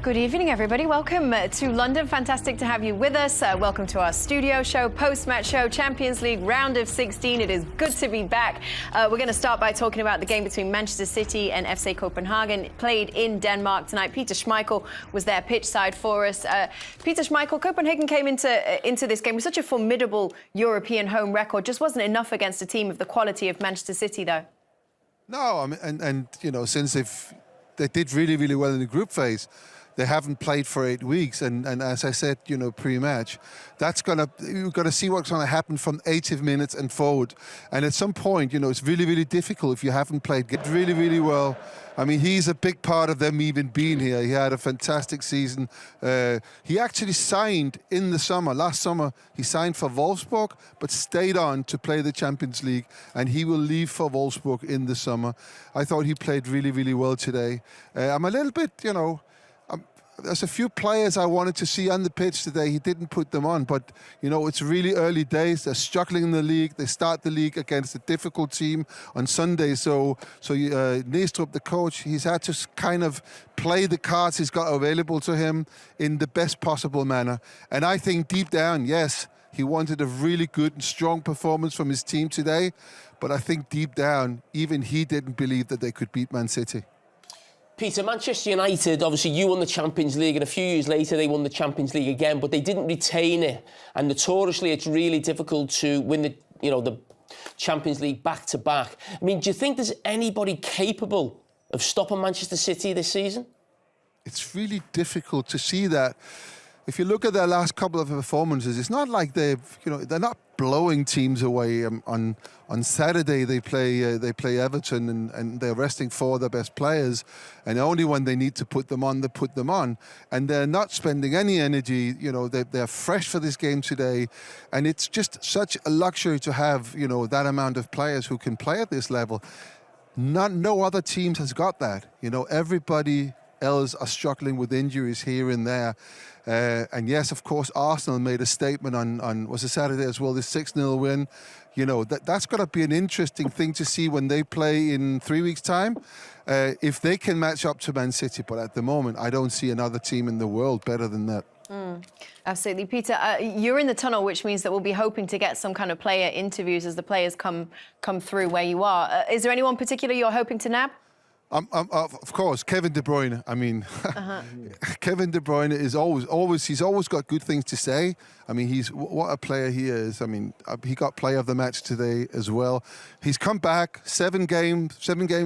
Good evening, everybody. Welcome to London. Fantastic to have you with us. Welcome to our studio show, post-match show, Champions League round of 16. It is good to be back. We're going to start by talking about the game between Manchester City and FC Copenhagen, played in Denmark tonight. Peter Schmeichel was there pitch side for us. Peter Schmeichel, Copenhagen came into this game with such a formidable European home record. Just wasn't enough against a team of the quality of Manchester City, though. No, I mean, and you know, since they did really well in the group phase, they haven't played for 8 weeks, and as I said, you know, pre-match, you've got to see what's going to happen from 80 minutes and forward. And at some point, you know, it's really difficult if you haven't played really well. I mean, he's a big part of them even being here. He had a fantastic season. He actually signed in the summer. Last summer, he signed for Wolfsburg, but stayed on to play the Champions League, and he will leave for Wolfsburg in the summer. I thought he played really well today. I'm a little bit, you know, there's a few players I wanted to see on the pitch today. He didn't put them on, but you know, it's really early days. They're struggling in the league. They start the league against a difficult team on Sunday. So Næstrup, the coach, he's had to kind of play the cards he's got available to him in the best possible manner. And I think deep down, yes, he wanted a really good and strong performance from his team today. But I think deep down, even he didn't believe that they could beat Man City. Peter, Manchester United, obviously you won the Champions League, and a few years later they won the Champions League again, but they didn't retain it. And notoriously, it's really difficult to win the Champions League back to back. I mean, do you think there's anybody capable of stopping Manchester City this season? It's really difficult to see that. If you look at their last couple of performances, it's not like they're not blowing teams away. On Saturday they play Everton and they're resting 4 of their best players, and only when they need to put them on, they put them on, and they're not spending any energy. You know, they're fresh for this game today, and it's just such a luxury to have, you know, that amount of players who can play at this level. No other teams has got that. You know, everybody else are struggling with injuries here and there. And yes, of course, Arsenal made a statement on was it Saturday as well, this 6-0 win. You know, that's got to be an interesting thing to see when they play in 3 weeks' time, if they can match up to Man City. But at the moment, I don't see another team in the world better than that. Absolutely. Peter, you're in the tunnel, which means that we'll be hoping to get some kind of player interviews as the players come through where you are. Is there anyone particular you're hoping to nab? Of course, Kevin De Bruyne. I mean, Kevin De Bruyne is he's always got good things to say. I mean, what a player he is. I mean, he got player of the match today as well. He's come back, 7 games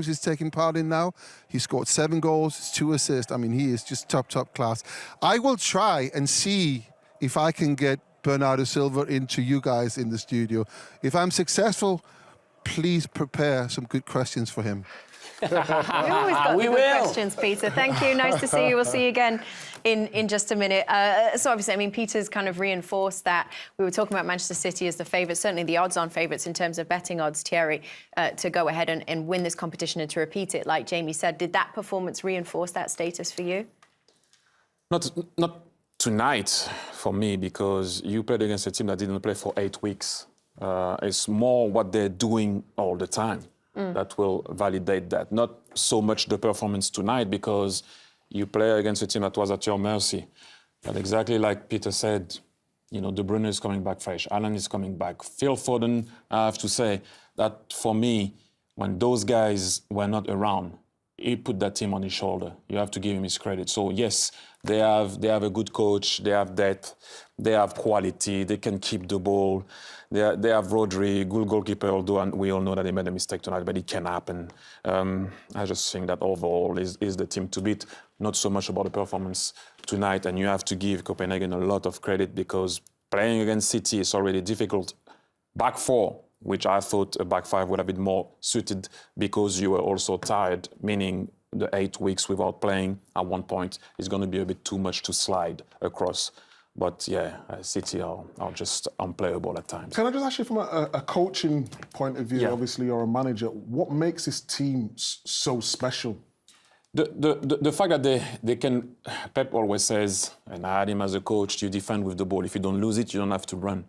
he's taking part in now. He scored 7 goals, 2 assists. I mean, he is just top class. I will try and see if I can get Bernardo Silva into you guys in the studio. If I'm successful, please prepare some good questions for him. We always got the good questions, Peter. Thank you. Nice to see you. We'll see you again in just a minute. So obviously, I mean, Peter's kind of reinforced that. We were talking about Manchester City as the favourites, certainly the odds-on favourites in terms of betting odds, Thierry, to go ahead and win this competition and to repeat it, like Jamie said. Did that performance reinforce that status for you? Not tonight for me, because you played against a team that didn't play for 8 weeks. It's more what they're doing all the time that will validate that. Not so much the performance tonight, because you play against a team that was at your mercy. But exactly like Peter said, you know, De Bruyne is coming back fresh. Alan is coming back. Phil Foden, I have to say that for me, when those guys were not around, he put that team on his shoulder. You have to give him his credit. So yes, they have a good coach, they have depth, they have quality, they can keep the ball. They have Rodri, good goalkeeper, although we all know that he made a mistake tonight, but it can happen. I just think that overall is the team to beat. Not so much about the performance tonight, and you have to give Copenhagen a lot of credit, because playing against City is already difficult. Back 4, which I thought a back 5 would have been more suited, because you were also tired, meaning the 8 weeks without playing at one point is going to be a bit too much to slide across. But yeah, City are just unplayable at times. Can I just ask you from a coaching point of view, obviously you're a manager, what makes this team so special? The fact that they can, Pep always says, and I had him as a coach, you defend with the ball. If you don't lose it, you don't have to run.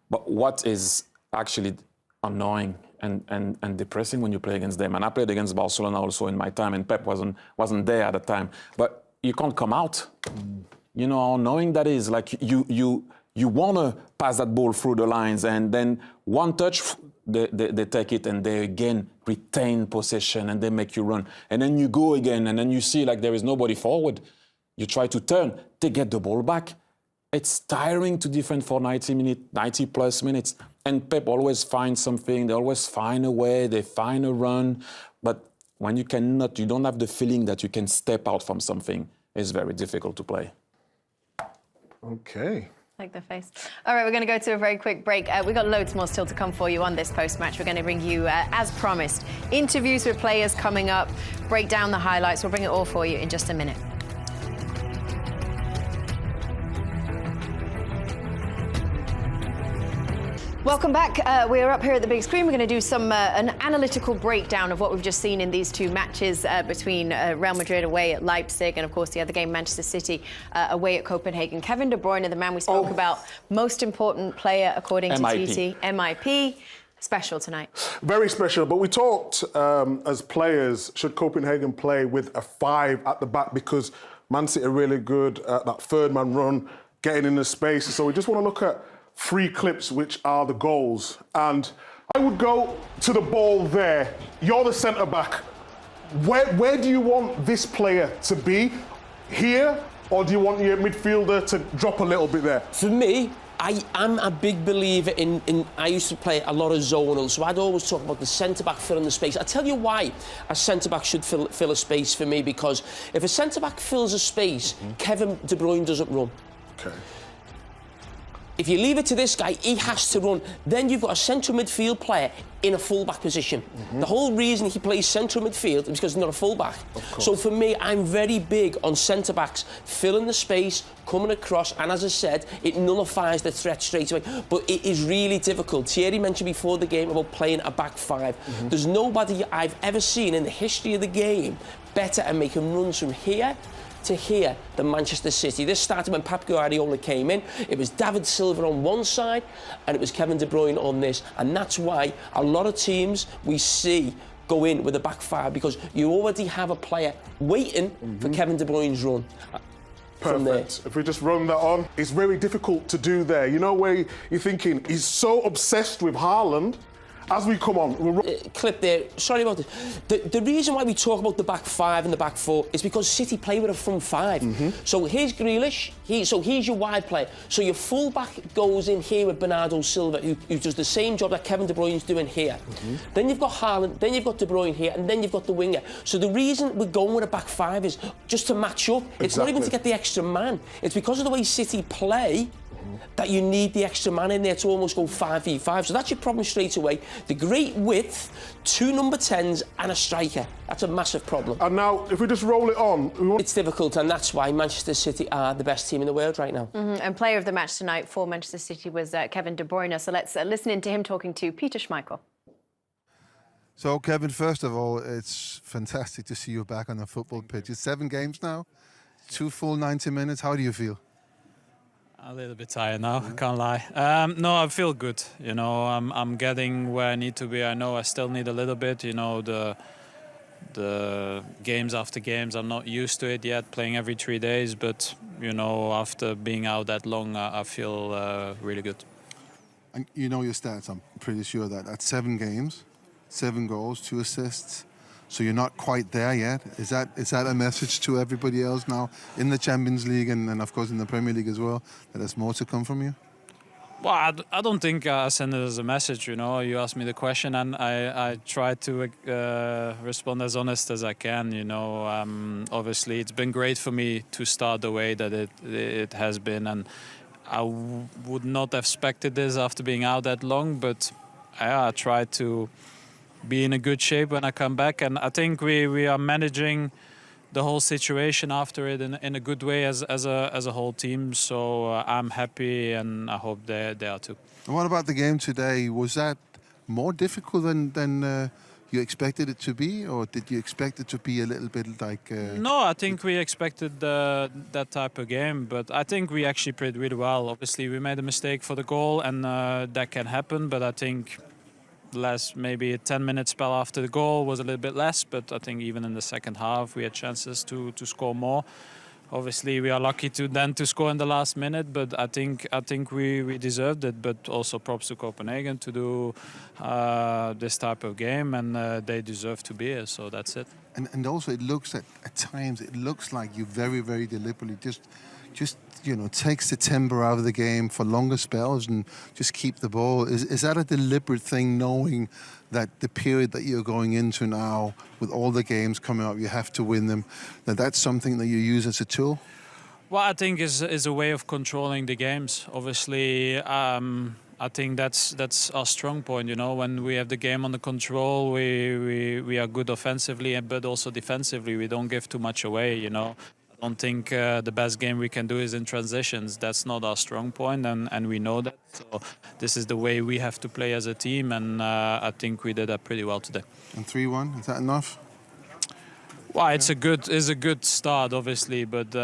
But what is actually annoying and depressing when you play against them, and I played against Barcelona also in my time, and Pep wasn't there at the time, but you can't come out. You know, knowing that is like you want to pass that ball through the lines, and then one touch, they take it and they again retain possession and they make you run. And then you go again and then you see like there is nobody forward. You try to turn, they get the ball back. It's tiring to defend for 90 plus minutes. And Pep always finds something, they always find a way, they find a run. But when you don't have the feeling that you can step out from something, it's very difficult to play. Okay. Like the face. All right, we're going to go to a very quick break. We've got loads more still to come for you on this post-match. We're going to bring you, as promised, interviews with players coming up, break down the highlights. We'll bring it all for you in just a minute. Welcome back. We're up here at the big screen. We're going to do an analytical breakdown of what we've just seen in these two matches between Real Madrid away at Leipzig and, of course, the other game, Manchester City away at Copenhagen. Kevin De Bruyne, the man we spoke about, most important player according to TT, MIP. Special tonight. Very special. But we talked as players, should Copenhagen play with a 5 at the back, because Man City are really good at that third man run, getting in the space. So we just want to look at 3 clips, which are the goals. And I would go to the ball there. You're the centre-back. Where do you want this player to be? Here, or do you want your midfielder to drop a little bit there? For me, I am a big believer in I used to play a lot of zonal, so I'd always talk about the centre-back filling the space. I'll tell you why a centre-back should fill a space for me, because if a centre-back fills a space, Kevin De Bruyne doesn't run. Okay. If you leave it to this guy, he has to run. Then you've got a central midfield player in a full-back position. The whole reason he plays central midfield is because he's not a full-back. So for me, I'm very big on centre-backs filling the space, coming across, and as I said, it nullifies the threat straight away. But it is really difficult. Thierry mentioned before the game about playing a back 5. There's nobody I've ever seen in the history of the game better at making runs from here to here than Manchester City. This started when Pep Guardiola came in. It was David Silva on one side and it was Kevin De Bruyne on this, and that's why a lot of teams we see go in with a back 5, because you already have a player waiting for Kevin De Bruyne's run. Perfect. If we just run that on, it's very difficult to do there. You know, where you're thinking he's so obsessed with Haaland. As we come on, clip there. Sorry about this. The reason why we talk about the back 5 and the back 4 is because City play with a front 5. So here's Grealish. He's your wide player. So your full back goes in here with Bernardo Silva, who does the same job that Kevin De Bruyne's doing here. Then you've got Haaland. Then you've got De Bruyne here, and then you've got the winger. So the reason we're going with a back 5 is just to match up. It's not even to get the extra man. It's because of the way City play that you need the extra man in there to almost go 5v5. So that's your problem straight away. The great width, 2 number 10s and a striker. That's a massive problem. And now, if we just roll it on... It's difficult, and that's why Manchester City are the best team in the world right now. And player of the match tonight for Manchester City was Kevin De Bruyne. So let's listen in to him talking to Peter Schmeichel. So, Kevin, first of all, it's fantastic to see you back on the football pitch. It's 7 games now, 2 full 90 minutes. How do you feel? A little bit tired now, I can't lie. No, I feel good. You know, I'm getting where I need to be. I know I still need a little bit. You know, the games after games, I'm not used to it yet, playing every 3 days. But, you know, after being out that long, I feel really good. And you know your stats, I'm pretty sure that. At 7 games, 7 goals, 2 assists. So you're not quite there yet. Is that a message to everybody else now in the Champions League and of course in the Premier League as well, that there's more to come from you? Well, I don't think I send it as a message, you know. You asked me the question and I try to respond as honest as I can, you know. Obviously, it's been great for me to start the way that it has been, and I would not have expected this after being out that long, but I try to be in a good shape when I come back, and I think we are managing the whole situation after it in a good way as a whole team. So I'm happy, and I hope they are too. And what about the game today? Was that more difficult than you expected it to be, or did you expect it to be a little bit like? No, I think we expected that type of game, but I think we actually played really well. Obviously, we made a mistake for the goal, and that can happen. But I think maybe a 10-minute spell after the goal was a little bit less, but I think even in the second half we had chances to score more. obviously we are lucky to score in the last minute, but I think we deserved it. But also props to Copenhagen to do this type of game, and they deserve to be here. So that's it. And also it looks at times it looks like you very, very deliberately just takes the temper out of the game for longer spells and just keep the ball. Is that a deliberate thing, knowing that the period that you're going into now, with all the games coming up, you have to win them, that's something that you use as a tool? Well, I think is a way of controlling the games. Obviously, I think that's our strong point. When we have the game under control, we are good offensively, but also defensively. We don't give too much away. I don't think the best game we can do is in transitions. That's not our strong point, and we know that. So this is the way we have to play as a team, and I think we did that pretty well today. And 3-1, is that enough? Well, it's a good start, obviously, but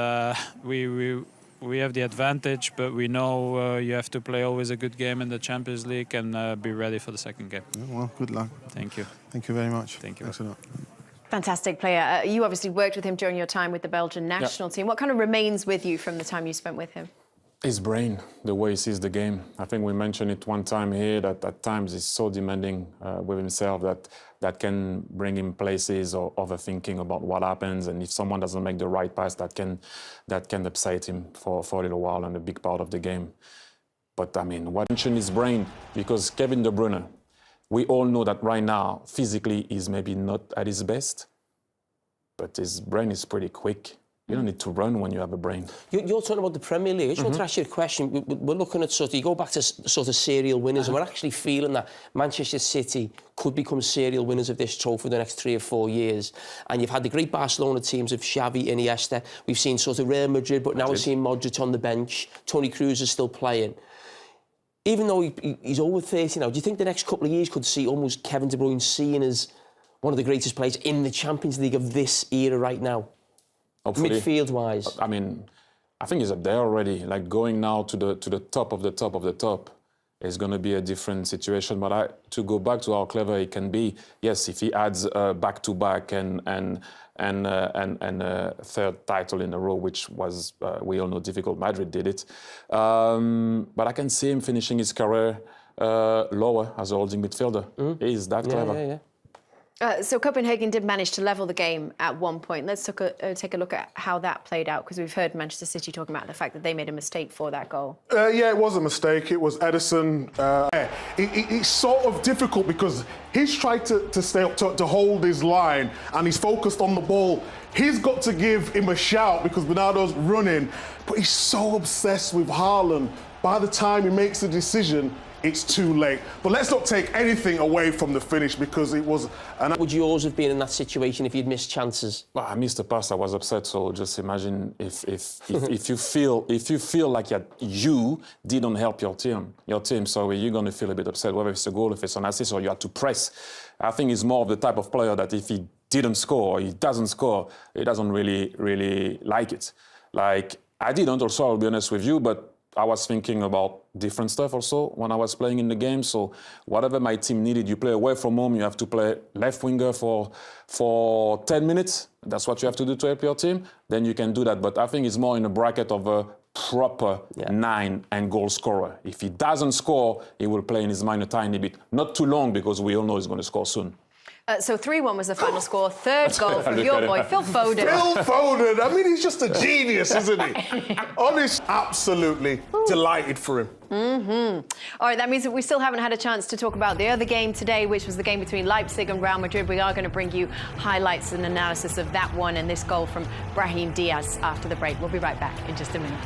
we have the advantage. But we know you have to play always a good game in the Champions League and be ready for the second game. Yeah, well, good luck. Thank you. Thank you very much. Thank you. Thanks a lot. Fantastic player. You obviously worked with him during your time with the Belgian national team. What kind of remains with you from the time you spent with him? His brain, the way he sees the game. I think we mentioned it one time here, that at times he's so demanding with himself that can bring him places or overthinking about what happens. And if someone doesn't make the right pass, that can upset him for a little while and a big part of the game. But I mean, why mention his brain? Because Kevin De Bruyne, we all know that right now, physically, he's maybe not at his best, but his brain is pretty quick. You don't need to run when you have a brain. You're talking about the Premier League. I just want to ask you a question. We're looking at you go back to sort of serial winners, and we're actually feeling that Manchester City could become serial winners of this trophy for the next 3 or 4 years. And you've had the great Barcelona teams of Xavi, Iniesta. We've seen sort of Real Madrid, but now we're seeing Modric on the bench. Toni Kroos is still playing. Even though he's over 30 now, do you think the next couple of years could see almost Kevin De Bruyne seen as one of the greatest players in the Champions League of this era right now? Hopefully. Midfield-wise. I mean, I think he's up there already. Like, going now to the top of the top of the top is going to be a different situation. But to go back to how clever he can be, yes, if he adds back-to-back and a third title in a row, which was, we all know, difficult. Madrid did it. But I can see him finishing his career lower as a holding midfielder. He's that clever. Yeah. So Copenhagen did manage to level the game at one point. Let's take a look at how that played out, because we've heard Manchester City talking about the fact that they made a mistake for that goal. Yeah, it was a mistake. It was Edison. It's sort of difficult because he's tried to stay up to hold his line, and he's focused on the ball. He's got to give him a shout because Bernardo's running, but he's so obsessed with Haaland. By the time he makes the decision, it's too late. But let's not take anything away from the finish, because it was Would yours have been in that situation if you'd missed chances? Well, I missed the pass. I was upset. So just imagine if you feel like you didn't help your team. So you're going to feel a bit upset, whether it's a goal, if it's an assist, or you had to press. I think he's more of the type of player that if he didn't score, or he doesn't score, he doesn't really like it. Like, I didn't also, I'll be honest with you, but I was thinking about different stuff also when I was playing in the game. So whatever my team needed, you play away from home, you have to play left winger for 10 minutes. That's what you have to do to help your team. Then you can do that. But I think it's more in a bracket of a proper 9 and goal scorer. If he doesn't score, he will play in his mind a tiny bit. Not too long, because we all know he's going to score soon. So 3-1 was the final score. Third goal from your boy, Phil Foden. Phil Foden. I mean, he's just a genius, isn't he? Honest, absolutely delighted for him. All right, that means that we still haven't had a chance to talk about the other game today, which was the game between Leipzig and Real Madrid. We are going to bring you highlights and analysis of that one and this goal from Brahim Diaz after the break. We'll be right back in just a minute.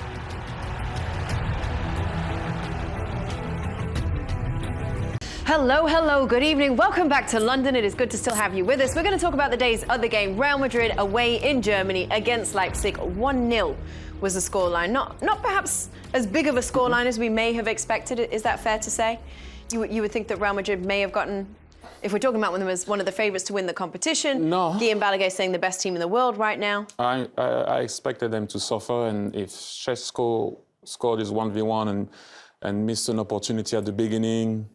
Hello, good evening. Welcome back to London. It is good to still have you with us. We're going to talk about the day's other game, Real Madrid away in Germany against Leipzig. 1-0 was the scoreline. Not perhaps as big of a scoreline as we may have expected. Is that fair to say? You would think that Real Madrid may have gotten, if we're talking about them as one of the favourites to win the competition. No. Guillaume Balaguer saying the best team in the world right now. I expected them to suffer, and if Šeško scored his 1v1 and missed an opportunity at the beginning,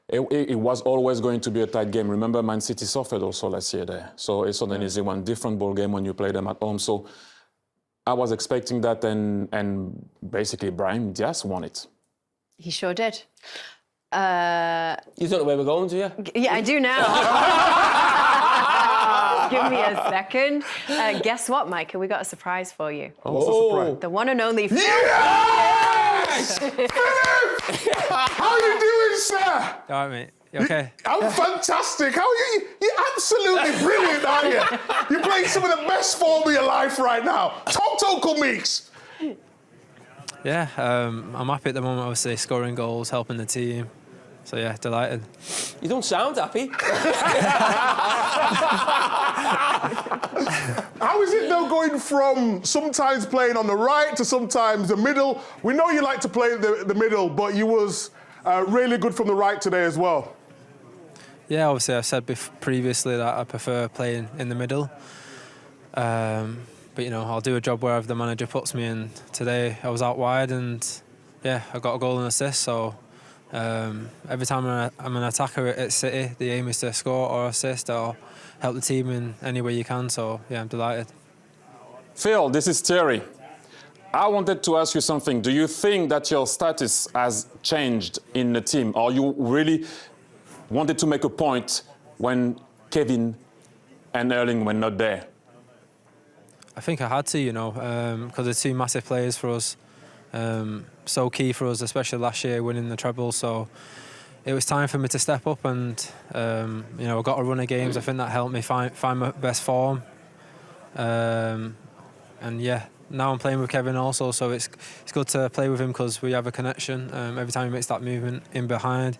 it was always going to be a tight game. Remember, Man City suffered also last year there. So it's not an easy one. Different ball game when you play them at home. So I was expecting that, and basically Brahim Diaz won it. He sure did. You don't know where we're going, do you? Yeah, I do now. Give me a second. Guess what, Micah? We got a surprise for you. Oh. The one and only. Yes! Philip! How are you doing, sir? All right, mate. You okay? I'm fantastic. How are you? You're absolutely brilliant, aren't you? You're playing some of the best form of your life right now. Talk to Uncle Meeks. Yeah, I'm happy at the moment, obviously, scoring goals, helping the team. So, yeah, delighted. You don't sound happy. How is it, though, going from sometimes playing on the right to sometimes the middle? We know you like to play the middle, but you was really good from the right today as well. Yeah, obviously, I've said previously that I prefer playing in the middle. But, you know, I'll do a job wherever the manager puts me in. Today, I was out wide and, yeah, I got a goal and assist. So every time I'm an attacker at City, the aim is to score or assist or help the team in any way you can. So, yeah, I'm delighted. Phil, this is Thierry. I wanted to ask you something. Do you think that your status has changed in the team, or you really wanted to make a point when Kevin and Erling were not there? I think I had to, you know, because they're two massive players for us. So key for us, especially last year, winning the treble. So it was time for me to step up and, you know, I got a run of games. I think that helped me find my best form. And, yeah, now I'm playing with Kevin also, so it's good to play with him because we have a connection. Every time he makes that movement in behind,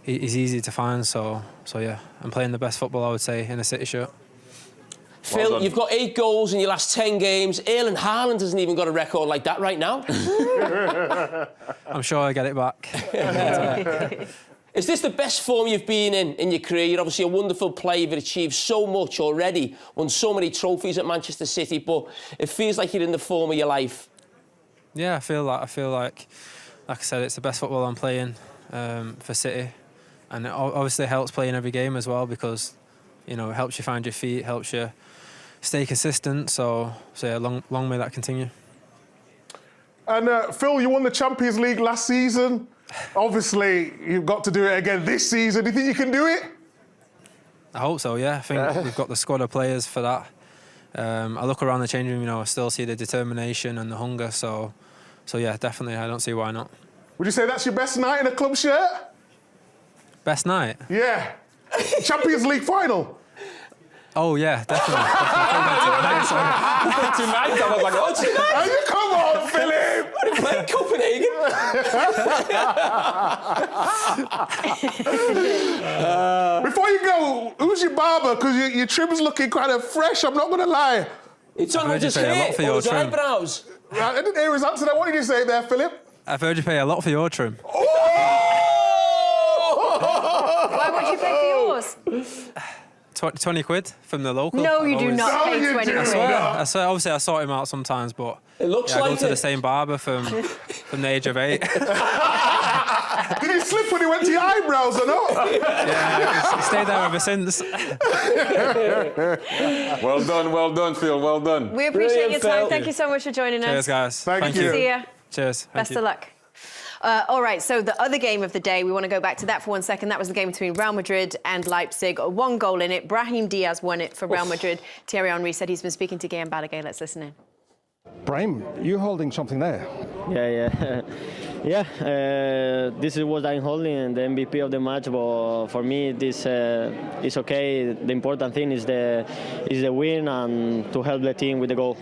he's easy to find. So yeah, I'm playing the best football, I would say, in a City shirt. Phil, Well, you've got 8 goals in your last 10 games. Erling Haaland hasn't even got a record like that right now. I'm sure I'll get it back. Is this the best form you've been in your career? You're obviously a wonderful player. You've achieved so much already, won so many trophies at Manchester City, but it feels like you're in the form of your life. Yeah, I feel like I said, it's the best football I'm playing for City, and it obviously helps playing every game as well because, you know, it helps you find your feet, helps you stay consistent. So yeah, long may that continue. And Phil, you won the Champions League last season. Obviously, you've got to do it again this season. Do you think you can do it? I hope so, yeah. I think we've got the squad of players for that. I look around the changing room, you know, I still see the determination and the hunger. So yeah, definitely, I don't see why not. Would you say that's your best night in a club shirt? Best night? Yeah. Champions League final. Oh, yeah, definitely. Tonight, I was like, oh, tonight! Oh, you come on, Philip! What are you playing, Copenhagen? Before you go, who's your barber? Because your trim's looking kind of fresh, I'm not going to lie. It's on heard his you pay a lot hair for or your his trim. eyebrows. I didn't hear his answer. What did you say there, Philip? I've heard you pay a lot for your trim. Why would you pay for yours? 20 quid from the local. No, you do not No, pay you 20 do quid. I swear, obviously I sort him out sometimes, but It looks I go like to it. the same barber from the age of 8. Did he slip when he went to your eyebrows or not? Yeah, he stayed there ever since. Well done, Phil, well done. We appreciate Brilliant, your time. Phil. Thank you so much for joining us. Cheers, guys. Thank you. See ya. Cheers. Thank Best you. of luck. All right, so the other game of the day, we want to go back to that for 1 second. That was the game between Real Madrid and Leipzig. 1 goal in it. Brahim Diaz won it for Real Madrid. Thierry Henry said he's been speaking to Guillaume Balaguer. Let's listen in. Brahim, you're holding something there. Yeah. This is what I'm holding, the MVP of the match. But for me, this is okay. The important thing is the win and to help the team with the goal.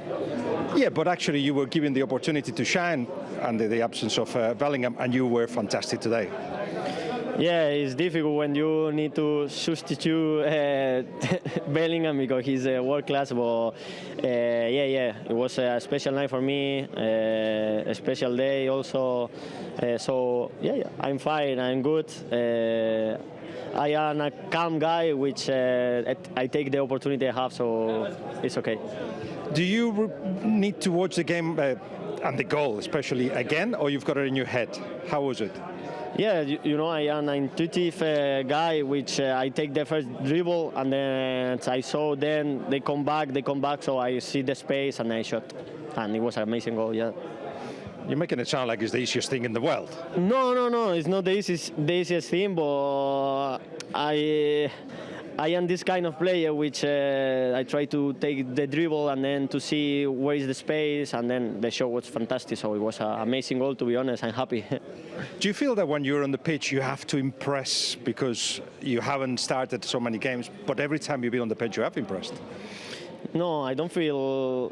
Yeah, but actually you were given the opportunity to shine under the absence of Bellingham, and you were fantastic today. Yeah, it's difficult when you need to substitute Bellingham because he's world class. But it was a special night for me, a special day also. I'm fine, I'm good. I am a calm guy, which I take the opportunity I have, so it's okay. Do you need to watch the game and the goal especially again, or you've got it in your head? How was it? Yeah, you know, I am an intuitive guy, which I take the first dribble, and then I saw then they come back, so I see the space and I shot. And it was an amazing goal, yeah. You're making it sound like it's the easiest thing in the world. No, it's not the easiest thing, but I am this kind of player which I try to take the dribble and then to see where is the space, and then the shot was fantastic, so it was an amazing goal, to be honest. I'm happy. Do you feel that when you're on the pitch you have to impress because you haven't started so many games, but every time you've been on the pitch you have impressed? No, I don't feel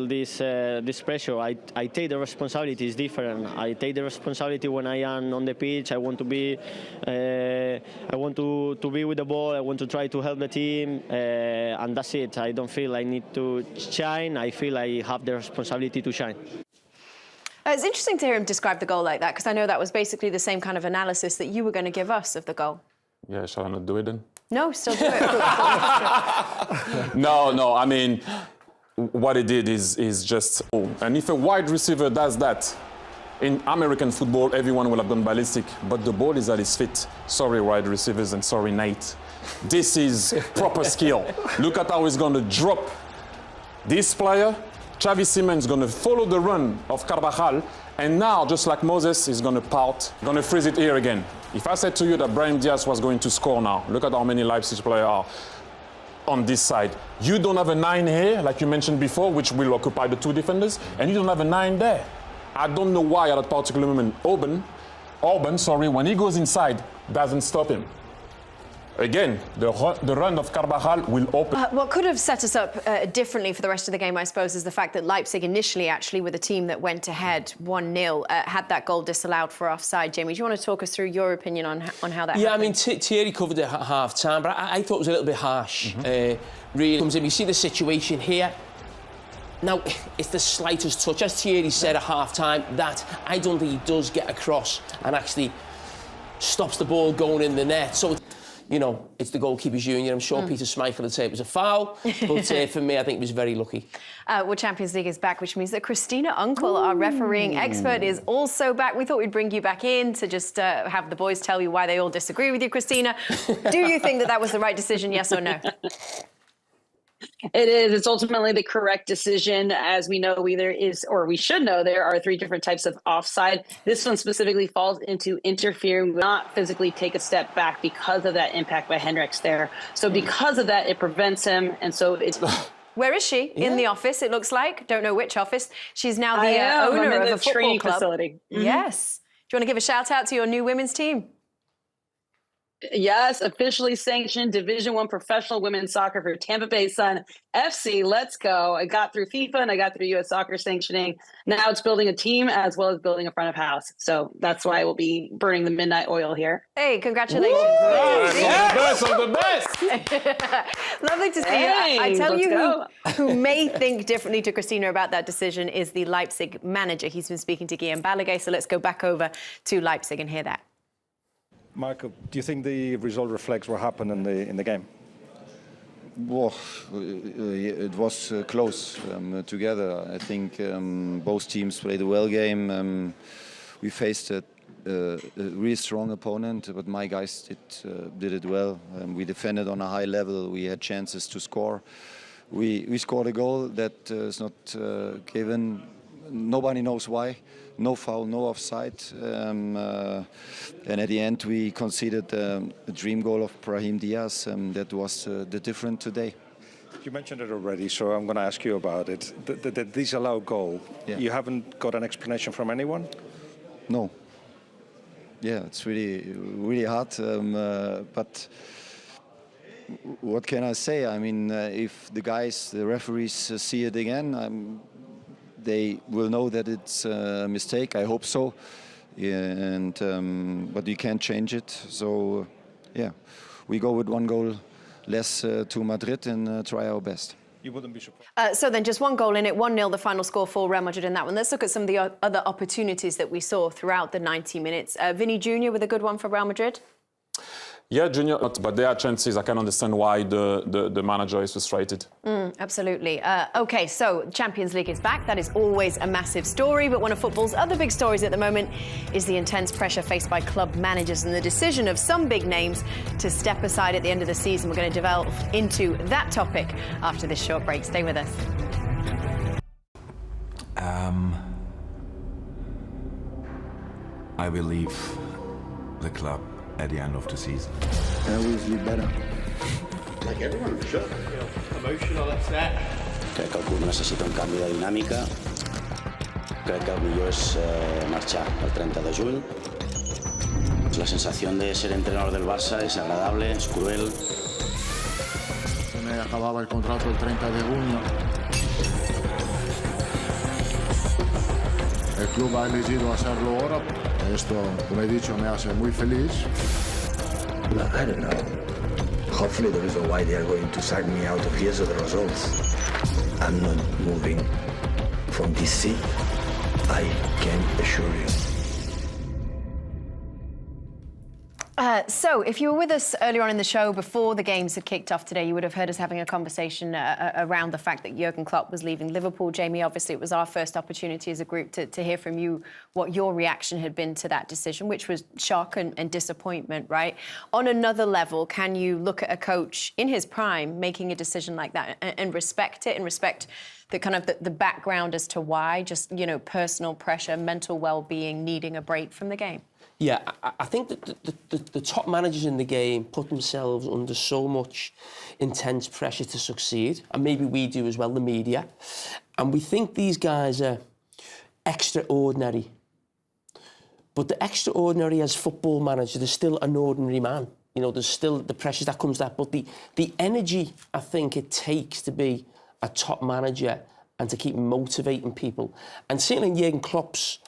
this pressure. I take the responsibility. It's different. I take the responsibility when I am on the pitch. I want to be with the ball. I want to try to help the team, and that's it. I don't feel I need to shine. I feel I have the responsibility to shine. It's interesting to hear him describe the goal like that, because I know that was basically the same kind of analysis that you were going to give us of the goal. Yeah, shall I not do it then? No, still do it. No, I mean, what he did is just... And if a wide receiver does that, in American football, everyone will have gone ballistic, but the ball is at his feet. Sorry, wide receivers, and sorry, Nate. This is proper skill. Look at how he's going to drop this player. Xavi Simons is going to follow the run of Carragher, and now, just like Moses, he's going to pout, going to freeze it here again. If I said to you that Brahim Diaz was going to score now, look at how many Leipzig players are on this side. You don't have a 9 here, like you mentioned before, which will occupy the 2 defenders, and you don't have a 9 there. I don't know why at that particular moment Orban, when he goes inside, doesn't stop him. Again, the run of Carragher will open. What could have set us up differently for the rest of the game, I suppose, is the fact that Leipzig initially, actually, were the team that went ahead 1-0, had that goal disallowed for offside. Jamie, do you want to talk us through your opinion on how that happened? I mean, Thierry covered it at half-time, but I thought it was a little bit harsh. Really comes in. You see the situation here. Now, it's the slightest touch. As Thierry said at half-time, that I don't think he does get across and actually stops the ball going in the net. So, you know, it's the goalkeeper's union. I'm sure Peter Schmeichel would say it was a foul, but for me, I think he was very lucky. Well, Champions League is back, which means that Christina Unkel, our refereeing expert, is also back. We thought we'd bring you back in to just have the boys tell you why they all disagree with you, Christina. Do you think that was the right decision, yes or no? It is. It's ultimately the correct decision. As we know, we should know, there are 3 different types of offside. This one specifically falls into interfering, not physically take a step back because of that impact by Hendricks there. So because of that, it prevents him. And so it's... Where is she? In the office, it looks like. Don't know which office. She's now the owner of a football club. Facility. Yes. Do you want to give a shout out to your new women's team? Yes, officially sanctioned Division I professional women's soccer for Tampa Bay Sun FC. Let's go. I got through FIFA and I got through U.S. soccer sanctioning. Now it's building a team as well as building a front of house. So that's why I will be burning the midnight oil here. Hey, congratulations. The best of the best. Lovely to see you. I tell you who may think differently to Christina about that decision is the Leipzig manager. He's been speaking to Guillaume Balaguer. So let's go back over to Leipzig and hear that. Micah, do you think the result reflects what happened in the game? Well, it was close together. I think both teams played a well game. We faced a really strong opponent, but my guys did it well. We defended on a high level. We had chances to score. We scored a goal that is not given. Nobody knows why. No foul, no offside. And at the end, we conceded a dream goal of Brahim Diaz. That was the difference today. You mentioned it already, so I'm going to ask you about it. The disallowed goal, you haven't got an explanation from anyone? No. Yeah, it's really hard. But what can I say? I mean, if the referees see it again, they will know that it's a mistake. I hope so. And but you can't change it. So, yeah, we go with 1 goal less to Madrid and try our best. You wouldn't be surprised. So then just 1 goal in it, 1-0 the final score for Real Madrid in that one. Let's look at some of the other opportunities that we saw throughout the 90 minutes. Vinny Jr. with a good one for Real Madrid. Yeah, Junior, but there are chances. I can understand why the manager is frustrated. Absolutely. OK, so Champions League is back. That is always a massive story. But one of football's other big stories at the moment is the intense pressure faced by club managers and the decision of some big names to step aside at the end of the season. We're going to delve into that topic after this short break. Stay with us. I will leave the club at the end of the season. I will sleep better. Like everyone, for sure. Emotional, upset. Crec que el club necessita un canvi de dinàmica. Crec que el millor és marxar el 30 de juny. La sensación de ser entrenador del Barça es agradable, es cruel. Se me acababa el contrato el 30 de junio. El club ha elegido hacerlo ahora. Esto, como he dicho, me hace muy feliz. No, I don't know. Hopefully the reason why they are going to sack me out of here is the results. I'm not moving from this seat. I can assure you. So, if you were with us earlier on in the show, before the games had kicked off today, you would have heard us having a conversation around the fact that Jurgen Klopp was leaving Liverpool. Jamie, obviously, it was our first opportunity as a group to hear from you what your reaction had been to that decision, which was shock and disappointment, right? On another level, can you look at a coach in his prime making a decision like that and respect it and respect the kind of the background as to why, just, you know, personal pressure, mental well-being, needing a break from the game? Yeah, I think that the top managers in the game put themselves under so much intense pressure to succeed, and maybe we do as well, the media, and we think these guys are extraordinary. But the extraordinary as football manager, there's still an ordinary man. You know, there's still the pressures that comes to that, but the energy I think it takes to be a top manager and to keep motivating people, and certainly in Jurgen Klopp's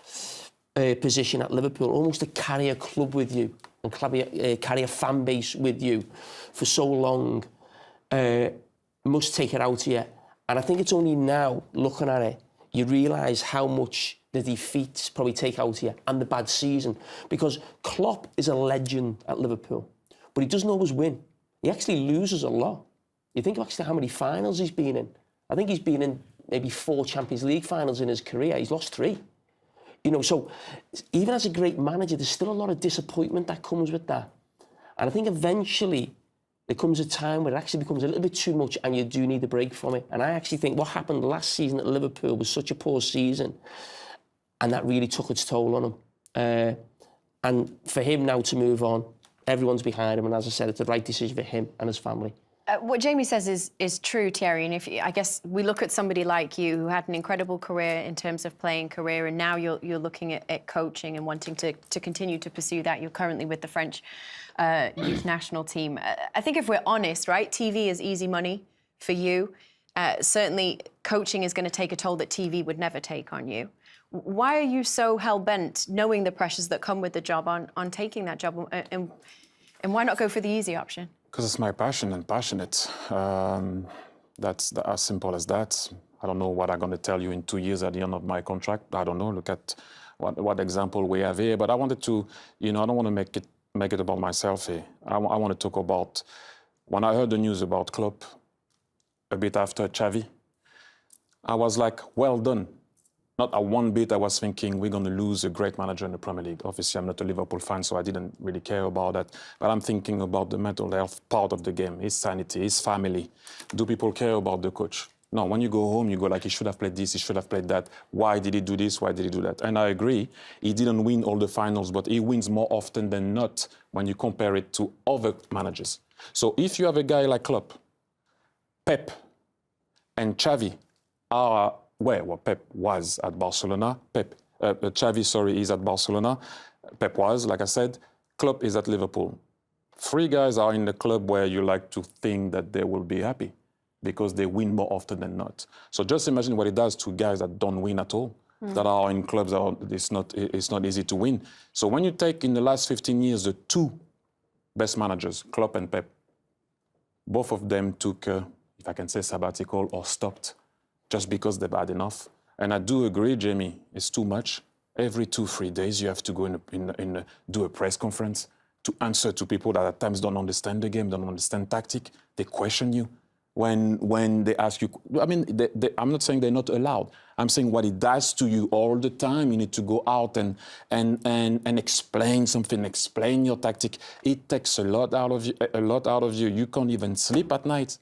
position at Liverpool, almost to carry a club with you and carry a fan base with you for so long, must take it out of you. And I think it's only now, looking at it, you realise how much the defeats probably take out of you and the bad season. Because Klopp is a legend at Liverpool, but he doesn't always win. He actually loses a lot. You think of actually how many finals he's been in. I think he's been in maybe 4 Champions League finals in his career. He's lost 3. You know, so even as a great manager, there's still a lot of disappointment that comes with that. And I think eventually there comes a time where it actually becomes a little bit too much and you do need a break from it. And I actually think what happened last season at Liverpool was such a poor season, and that really took its toll on him. And for him now to move on, everyone's behind him. And as I said, it's the right decision for him and his family. What Jamie says is true, Thierry. And I guess we look at somebody like you who had an incredible career in terms of playing career, and now you're looking at coaching and wanting to continue to pursue that. You're currently with the French youth national team. I think if we're honest, right, TV is easy money for you. Certainly, coaching is going to take a toll that TV would never take on you. Why are you so hell-bent, knowing the pressures that come with the job, on taking that job? And why not go for the easy option? Because it's my passion and passionate. That's as simple as that. I don't know what I'm going to tell you in 2 years at the end of my contract. I don't know. Look at what example we have here. But I wanted to, you know, I don't want to make it about myself here. I want to talk about when I heard the news about Klopp a bit after Xavi. I was like, well done. Not a one bit I was thinking we're going to lose a great manager in the Premier League. Obviously, I'm not a Liverpool fan, so I didn't really care about that. But I'm thinking about the mental health part of the game, his sanity, his family. Do people care about the coach? No, when you go home, you go like, he should have played this, he should have played that. Why did he do this? Why did he do that? And I agree, he didn't win all the finals, but he wins more often than not when you compare it to other managers. So if you have a guy like Klopp, Pep, and Xavi are where Pep was at Barcelona. Xavi, is at Barcelona. Pep was, like I said. Klopp is at Liverpool. 3 guys are in the club where you like to think that they will be happy because they win more often than not. So just imagine what it does to guys that don't win at all, that are in clubs that it's not easy to win. So when you take in the last 15 years the 2 best managers, Klopp and Pep, both of them took, if I can say, sabbatical or stopped, just because they're bad enough. And I do agree, Jamie, it's too much. Every 2-3 days you have to go do a press conference, to answer to people that at times don't understand the game, don't understand tactic. They question you when they ask you. I mean, I'm not saying they're not allowed. I'm saying what it does to you all the time. You need to go out and explain something, explain your tactic. It takes a lot out of you. You can't even sleep at night.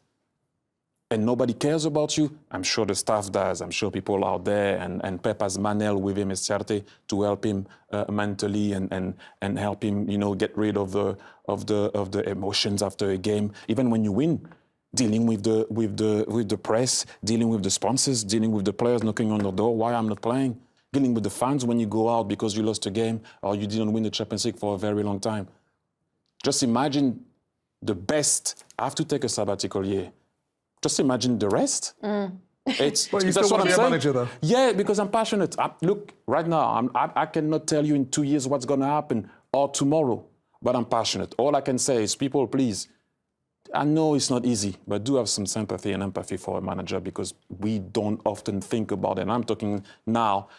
And nobody cares about you. I'm sure the staff does. I'm sure people out there, and Pep has Manel with him, Estiarte, to help him mentally and help him, get rid of the emotions after a game. Even when you win, dealing with the press, dealing with the sponsors, dealing with the players knocking on the door. Why I'm not playing? Dealing with the fans when you go out because you lost a game or you didn't win the Champions League for a very long time. Just imagine the best. I have to take a sabbatical year. Just imagine the rest. It's but you that's still want to be a manager, though. Yeah, because I'm passionate. Look, right now, I cannot tell you in 2 years what's going to happen or tomorrow, but I'm passionate. All I can say is, people, please, I know it's not easy, but do have some sympathy and empathy for a manager because we don't often think about it. And I'm talking now,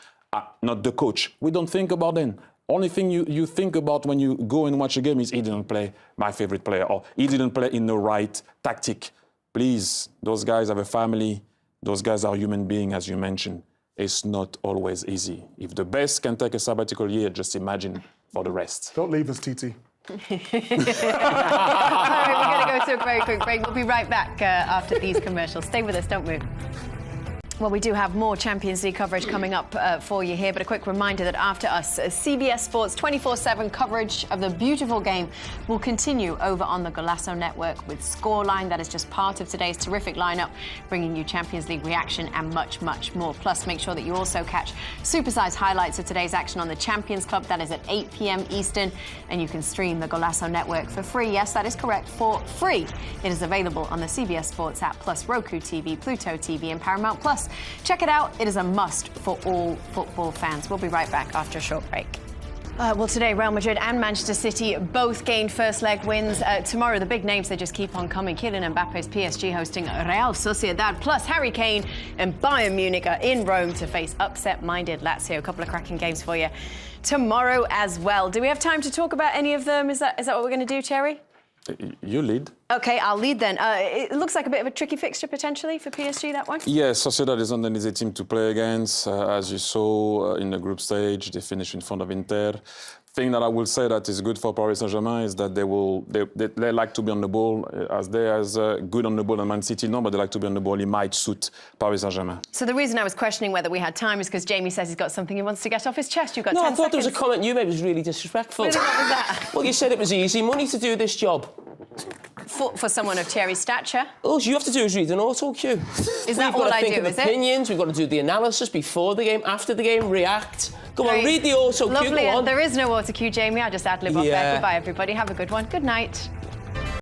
not the coach. We don't think about it. Only thing you think about when you go and watch a game is he didn't play my favorite player or he didn't play in the right tactic. Please, those guys have a family. Those guys are human beings, as you mentioned. It's not always easy. If the best can take a sabbatical year, just imagine for the rest. Don't leave us, TT. All right, we're going to go to a very quick break. We'll be right back after these commercials. Stay with us, don't move. Well, we do have more Champions League coverage coming up for you here, but a quick reminder that after us, CBS Sports 24/7 coverage of the beautiful game will continue over on the Golazo Network with Scoreline. That is just part of today's terrific lineup, bringing you Champions League reaction and much, much more. Plus, make sure that you also catch supersized highlights of today's action on the Champions Club. That is at 8 p.m. Eastern, and you can stream the Golazo Network for free. Yes, that is correct, for free. It is available on the CBS Sports app, plus Roku TV, Pluto TV, and Paramount Plus. Check it out. It is a must for all football fans. We'll be right back after a short break. Well, today, Real Madrid and Manchester City both gained first leg wins. Tomorrow, the big names, they just keep on coming. Kylian Mbappe's PSG hosting Real Sociedad, plus Harry Kane and Bayern Munich are in Rome to face upset-minded Lazio. A couple of cracking games for you tomorrow as well. Do we have time to talk about any of them? Is that what we're going to do, Thierry? You lead. OK, I'll lead then. It looks like a bit of a tricky fixture, potentially, for PSG, that one? Yes, Sociedad is not an easy team to play against. As you saw in the group stage, they finished in front of Inter. Thing that I will say that is good for Paris Saint-Germain is that they like to be on the ball. As they are as good on the ball as Man City, no, but they like to be on the ball. It might suit Paris Saint-Germain. So the reason I was questioning whether we had time is because Jamie says he's got something he wants to get off his chest. You've got 10 seconds. No, I thought there was a comment you made was really disrespectful. Really, what was that? Well, you said it was easy money to do this job. For someone of Thierry's stature? All you have to do is read an auto cue. Is that all I do, is it? We've got to think of opinions, we've got to do the analysis before the game, after the game, react. Come on, read the auto cue, Lovely, go on. There is no auto cue, Jamie. I just ad-lib off there. Goodbye, everybody. Have a good one. Good night.